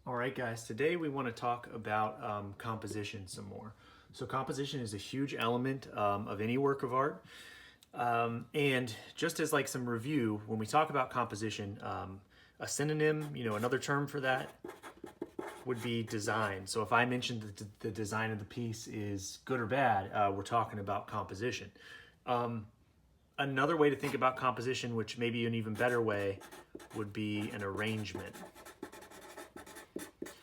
All right, guys, today we want to talk about composition some more. So, composition is a huge element of any work of art. And just as like some review, when we talk about composition, a synonym, another term for that would be design. So, if I mentioned that the design of the piece is good or bad, we're talking about composition. Another way to think about composition, which may be an even better way, would be an arrangement.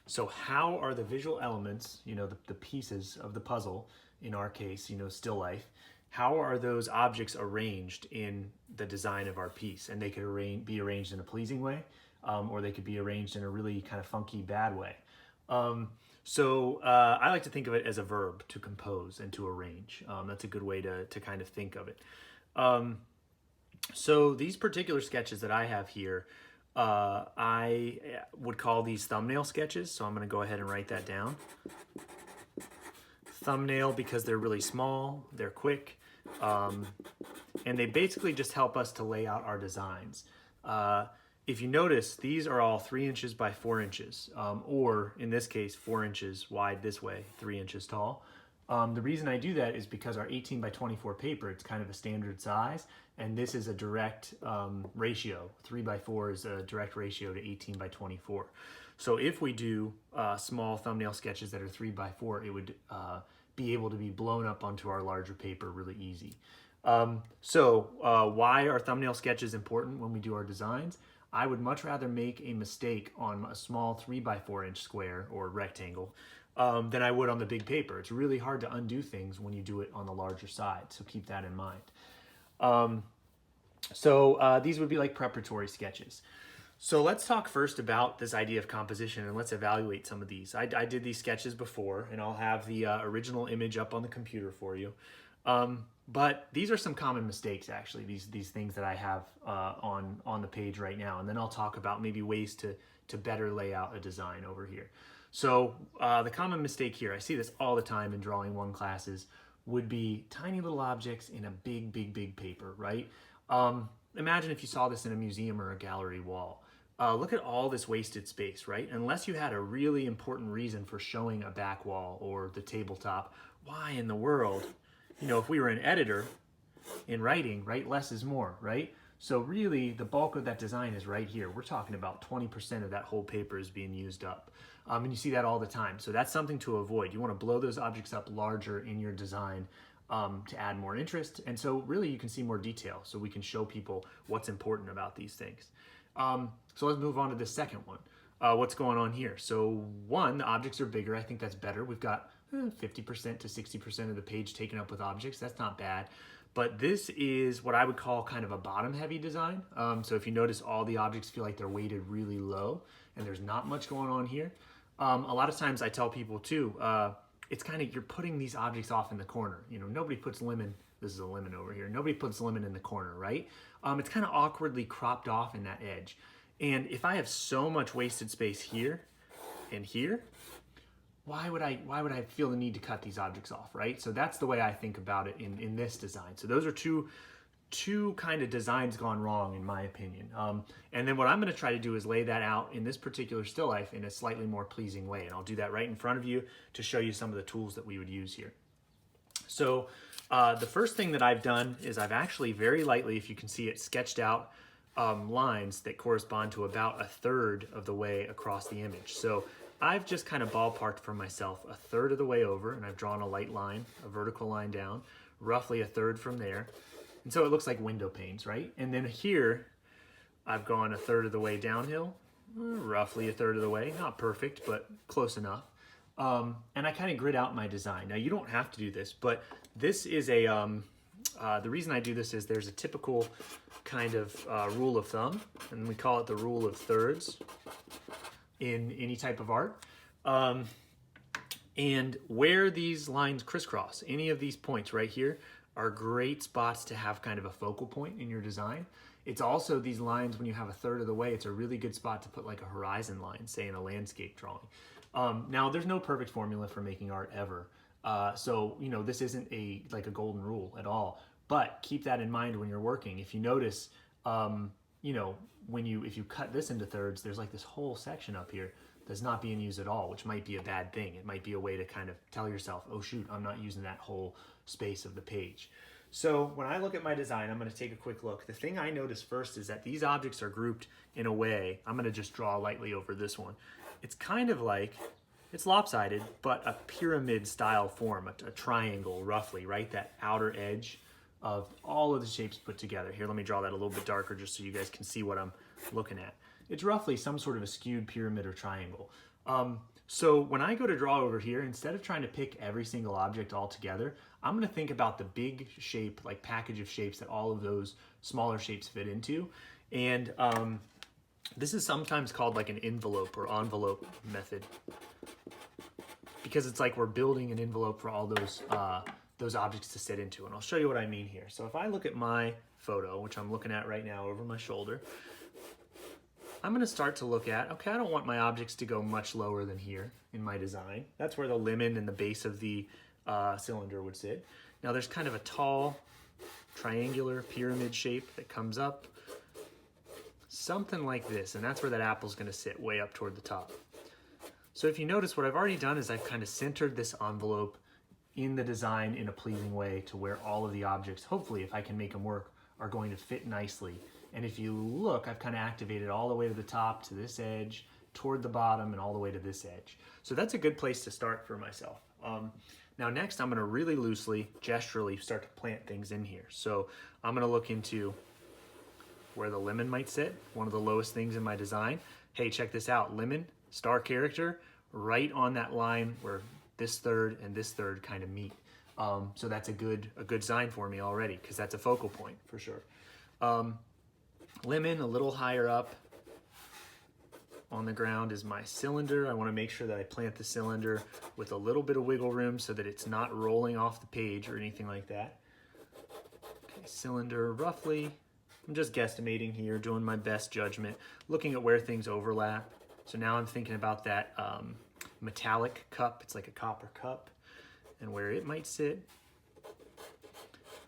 So how are the visual elements, the pieces of the puzzle, in our case, still life, how are those objects arranged in the design of our piece? And they could be arranged in a pleasing way, or they could be arranged in a really kind of funky, bad way. I like to think of it as a verb, to compose and to arrange. That's a good way to kind of think of it. So these particular sketches that I have here, I would call these thumbnail sketches. So I'm going to go ahead and write that down. Thumbnail because they're really small, they're quick, and they basically just help us to lay out our designs. If you notice, these are all 3 inches by 4 inches, or in this case, 4 inches wide this way, 3 inches tall. The reason I do that is because our 18 by 24 paper, it's kind of a standard size, and this is a direct ratio. 3 by 4 is a direct ratio to 18 by 24. So if we do small thumbnail sketches that are 3 by 4, it would be able to be blown up onto our larger paper really easy. Why are thumbnail sketches important when we do our designs? I would much rather make a mistake on a small 3 by 4 inch square or rectangle than I would on the big paper. It's really hard to undo things when you do it on the larger side, so keep that in mind. These would be like preparatory sketches. So let's talk first about this idea of composition and let's evaluate some of these. I did these sketches before and I'll have the original image up on the computer for you. But these are some common mistakes actually, these things that I have on the page right now. And then I'll talk about maybe ways to better lay out a design over here. So the common mistake here, I see this all the time in Drawing 1 classes, would be tiny little objects in a big, big, big paper, right? Imagine if you saw this in a museum or a gallery wall. Look at all this wasted space, right? Unless you had a really important reason for showing a back wall or the tabletop, why in the world, if we were an editor in writing, right, less is more, right? So really, the bulk of that design is right here. We're talking about 20% of that whole paper is being used up. And you see that all the time. So that's something to avoid. You want to blow those objects up larger in your design to add more interest. And so really you can see more detail so we can show people what's important about these things. So let's move on to the second one. What's going on here? So one, the objects are bigger. I think that's better. We've got 50% to 60% of the page taken up with objects. That's not bad. But this is what I would call kind of a bottom-heavy design. So if you notice, all the objects feel like they're weighted really low, and there's not much going on here. A lot of times I tell people too, it's kind of, you're putting these objects off in the corner. Nobody puts lemon, this is a lemon over here, nobody puts lemon in the corner, right? It's kind of awkwardly cropped off in that edge. And if I have so much wasted space here and here, why would I feel the need to cut these objects off, right? So that's the way I think about it in this design. So those are two kind of designs gone wrong in my opinion. And then what I'm going to try to do is lay that out in this particular still life in a slightly more pleasing way. And I'll do that right in front of you to show you some of the tools that we would use here. So the first thing that I've done is I've actually very lightly, if you can see it, sketched out lines that correspond to about 1/3 of the way across the image. So I've just kind of ballparked for myself 1/3 of the way over, and I've drawn a light line, a vertical line down, roughly 1/3 from there. And so it looks like window panes, right? And then here, I've gone 1/3 of the way downhill, roughly 1/3 of the way. Not perfect, but close enough. And I kind of grid out my design. Now, you don't have to do this, but this is the reason I do this is there's a typical kind of rule of thumb, and we call it the rule of thirds in any type of art. And where these lines crisscross, any of these points right here, are great spots to have kind of a focal point in your design. It's also these lines, when you have 1/3 of the way, it's a really good spot to put like a horizon line, say in a landscape drawing. Now, there's no perfect formula for making art ever. This isn't like a golden rule at all, but keep that in mind when you're working. If you notice, you know, if you cut this into thirds, there's like this whole section up here that's not being used at all, which might be a bad thing. It might be a way to kind of tell yourself, oh shoot, I'm not using that whole space of the page. So when I look at my design, I'm going to take a quick look. The thing I notice first is that these objects are grouped in a way, I'm going to just draw lightly over this one. It's kind of like, it's lopsided, but a pyramid style form, a triangle roughly, right? That outer edge of all of the shapes put together. Here, let me draw that a little bit darker just so you guys can see what I'm looking at. It's roughly some sort of a skewed pyramid or triangle. So when I go to draw over here, instead of trying to pick every single object all together, I'm going to think about the big shape, like package of shapes that all of those smaller shapes fit into. And this is sometimes called like an envelope or envelope method, because it's like we're building an envelope for all those objects to sit into. And I'll show you what I mean here. So if I look at my photo, which I'm looking at right now over my shoulder, I'm going to start to look at, okay, I don't want my objects to go much lower than here in my design. That's where the lemon and the base of the cylinder would sit. Now there's kind of a tall triangular pyramid shape that comes up, something like this, and that's where that apple's going to sit, way up toward the top. So if you notice, what I've already done is I've kind of centered this envelope in the design in a pleasing way to where all of the objects, hopefully if I can make them work, are going to fit nicely. And if you look, I've kind of activated all the way to the top, to this edge, toward the bottom, and all the way to this edge. So that's a good place to start for myself. Now next, I'm going to really loosely, gesturally start to plant things in here. So I'm going to look into where the lemon might sit, one of the lowest things in my design. Hey, check this out, lemon, star character, right on that line where this third and this third kind of meet. So that's a good sign for me already, because that's a focal point for sure. Lemon a little higher up on the ground is my cylinder. I want to make sure that I plant the cylinder with a little bit of wiggle room so that it's not rolling off the page or anything like that. Okay, cylinder roughly, I'm just guesstimating here, doing my best judgment, looking at where things overlap. So now I'm thinking about that metallic cup. It's like a copper cup, and where it might sit,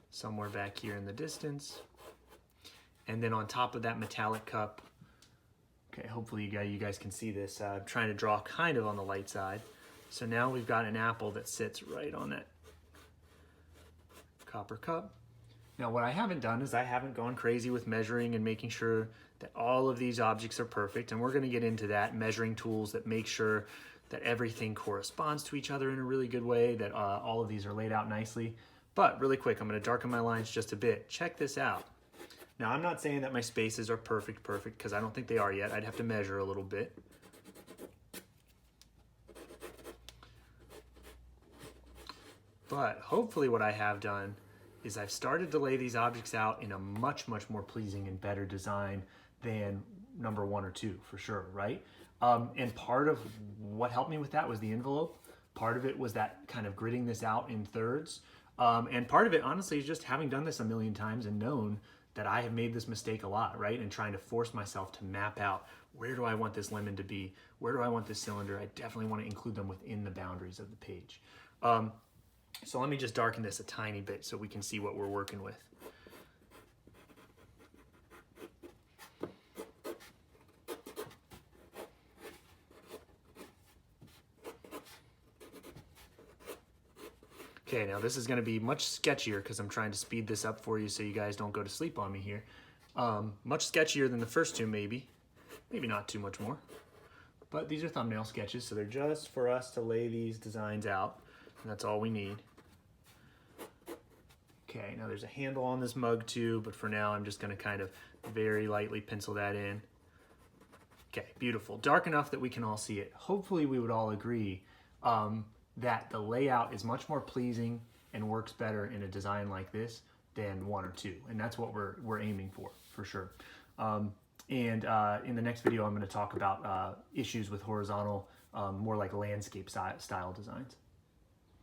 somewhere back here in the distance. And then on top of that metallic cup, okay, hopefully you guys can see this. I'm trying to draw kind of on the light side. So now we've got an apple that sits right on that copper cup. Now what I haven't done is I haven't gone crazy with measuring and making sure that all of these objects are perfect. And we're going to get into that, measuring tools that make sure that everything corresponds to each other in a really good way, that all of these are laid out nicely. But really quick, I'm going to darken my lines just a bit. Check this out. Now, I'm not saying that my spaces are perfect, because I don't think they are yet. I'd have to measure a little bit. But hopefully what I have done is I've started to lay these objects out in a much, much more pleasing and better design than number 1 or 2, for sure, right? And part of what helped me with that was the envelope. Part of it was that kind of gridding this out in thirds. And part of it, honestly, is just having done this a million times and known that I have made this mistake a lot, right? And trying to force myself to map out, where do I want this lemon to be? Where do I want this cylinder? I definitely want to include them within the boundaries of the page. So let me just darken this a tiny bit so we can see what we're working with. Okay, now this is going to be much sketchier because I'm trying to speed this up for you so you guys don't go to sleep on me here. Much sketchier than the first two, maybe not too much more. But these are thumbnail sketches, so they're just for us to lay these designs out, and that's all we need. Okay, now there's a handle on this mug too, but for now I'm just going to kind of very lightly pencil that in. Okay, beautiful. Dark enough that we can all see it. Hopefully we would all agree that the layout is much more pleasing and works better in a design like this than 1 or 2, and that's what we're aiming for sure. And in the next video, I'm going to talk about issues with horizontal, more like landscape style designs.